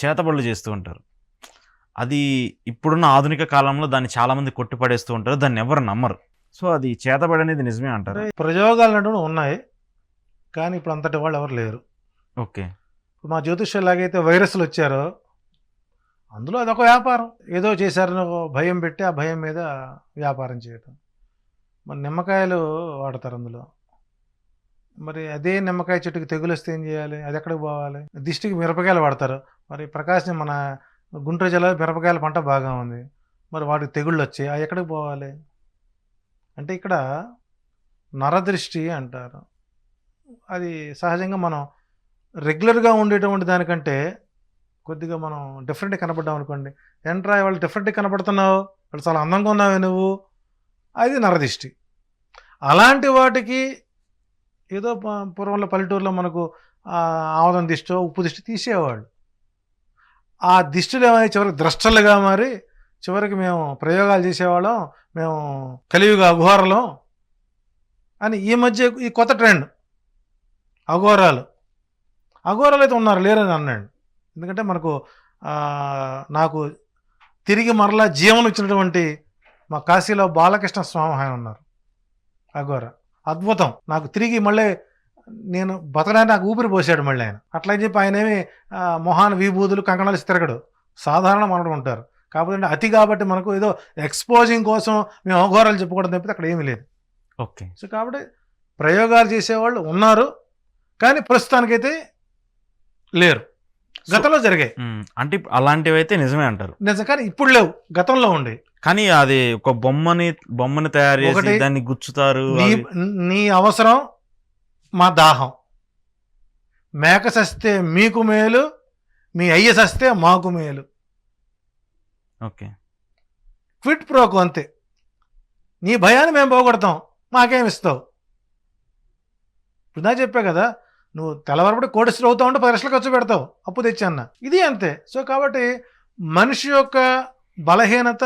చేతబడులు చేస్తూ ఉంటారు. అది ఇప్పుడున్న ఆధునిక కాలంలో దాన్ని చాలామంది కొట్టిపడేస్తూ ఉంటారు. దాన్ని ఎవరు నమ్మరు. సో, అది చేతబడి అనేది నిజమే అంటారా? ప్రయోగాలు అనేవి ఉన్నాయి, కానీ ఇప్పుడు అంతటి వాళ్ళు ఎవరు లేరు. ఓకే. మా జ్యోతిష్యం ఎలాగైతే వైరస్లు వచ్చారో అందులో అదొక వ్యాపారం. ఏదో చేశారని ఒక భయం పెట్టి ఆ భయం మీద వ్యాపారం చేయటం. మరి నిమ్మకాయలు వాడతారు అందులో. మరి అదే నిమ్మకాయ చెట్టుకి తెగులు వస్తే ఏం చేయాలి? అది ఎక్కడికి పోవాలి? దిష్టికి మిరపకాయలు వాడతారు. మరి ప్రకాశం మన గుంటూరు జిల్లాలో మిరపకాయల పంట బాగా ఉంది. మరి వాటికి తెగుళ్ళు వచ్చాయి, అవి ఎక్కడికి పోవాలి? అంటే ఇక్కడ నరదృష్టి అంటారు. అది సహజంగా మనం రెగ్యులర్గా ఉండేటువంటి దానికంటే కొద్దిగా మనం డిఫరెంట్గా కనపడ్డాం అనుకోండి, ఏంట్రా వాళ్ళు డిఫరెంట్గా కనపడుతున్నావు, వాళ్ళు చాలా అందంగా ఉన్నావే నువ్వు, అది నరదిష్టి. అలాంటి వాటికి ఏదో పూర్వంలో పల్లెటూరులో మనకు ఆముదం దిష్టో ఉప్పు దిష్టి తీసేవాళ్ళు. ఆ దిష్టిలు ఏమైనా చివరికి ద్రష్టలుగా మారి చివరికి మేము ప్రయోగాలు చేసేవాళ్ళం, మేము కలియుగ అఘోరలం అని ఈ మధ్య ఈ కొత్త ట్రెండ్. అఘోరాలు అయితే ఉన్నారు, లేరని అన్నాడు. ఎందుకంటే మనకు నాకు తిరిగి మరలా జీవనం ఇచ్చినటువంటి మా కాశీలో బాలకృష్ణ స్వామి ఆయన ఉన్నారు, అఘోర. అద్భుతం. నాకు తిరిగి మళ్ళీ నేను బతకడానికి నాకు ఊపిరి పోసాడు మళ్ళీ ఆయన. అట్లా అని చెప్పి ఆయన ఏమి మొహాన్ విభూతులు కంకణాలు తిరగడు, సాధారణ మనడు ఉంటారు. కాకపోతే అతి కాబట్టి మనకు ఏదో ఎక్స్పోజింగ్ కోసం మేము అఘోరాలు చెప్పుకోవడం తప్పితే అక్కడ ఏమీ లేదు. ఓకే. సో కాబట్టి ప్రయోగాలు చేసేవాళ్ళు ఉన్నారు, కానీ ప్రస్తుతానికైతే లేరు. గతంలో జరిగాయి. అంటే అలాంటివి అయితే నిజమే అంటారు. నిజం, కానీ ఇప్పుడు లేవు, గతంలో ఉండే. కానీ అది ఒక బొమ్మని తయారు చేసి దాన్ని గుచ్చుతారు. నీ అవసరం మా దాహం, మేక సస్తే మీకు మేలు, మీ అయ్య సస్తే మాకు మేలు. ఓకే. క్విట్ ప్రోకు అంతే. నీ భయాన్ని మేము పోగొడతాం, మాకేమిస్తావు? ఇప్పుడు నా చెప్పా కదా, నువ్వు తెల్లవారపడి కోడిస్తులు అవుతావు అంటే 10 లక్షలు ఖర్చు పెడతావు అప్పు తెచ్చి అన్న, ఇది అంతే. సో కాబట్టి మనిషి యొక్క బలహీనత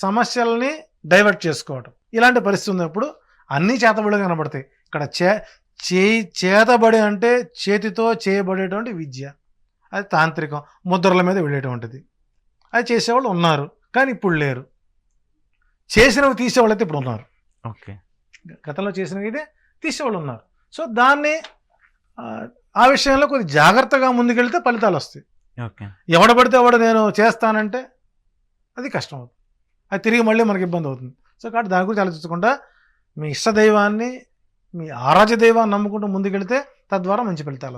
సమస్యలని డైవర్ట్ చేసుకోవడం, ఇలాంటి పరిస్థితి ఉన్నప్పుడు అన్నీ చేతబడిగా కనబడతాయి. ఇక్కడ చేతబడి అంటే చేతితో చేయబడేటువంటి విద్య, అది తాంత్రికం, ముద్రల మీద వెళ్ళేటువంటిది. అది చేసేవాళ్ళు ఉన్నారు, కానీ ఇప్పుడు లేరు. చేసినవి తీసేవాళ్ళు అయితే ఇప్పుడు ఉన్నారు. ఓకే. గతంలో చేసినవి అయితే తీసేవాళ్ళు ఉన్నారు. సో దాన్ని ఆ విషయంలో కొద్ది జాగ్రత్తగా ముందుకెళ్తే ఫలితాలు వస్తాయి. ఓకే. ఎవడ పడితే ఎవడ నేను చేస్తానంటే అది కష్టం అవుతుంది, అది తిరిగి మళ్ళీ మనకి ఇబ్బంది అవుతుంది. సో కాబట్టి దాని గురించి ఆలోచించకుండా మీ ఇష్టదైవాన్ని, మీ ఆరాధ్య దైవాన్ని నమ్ముకుంటూ ముందుకెళ్తే తద్వారా మంచి ఫలితాలు వస్తాయి.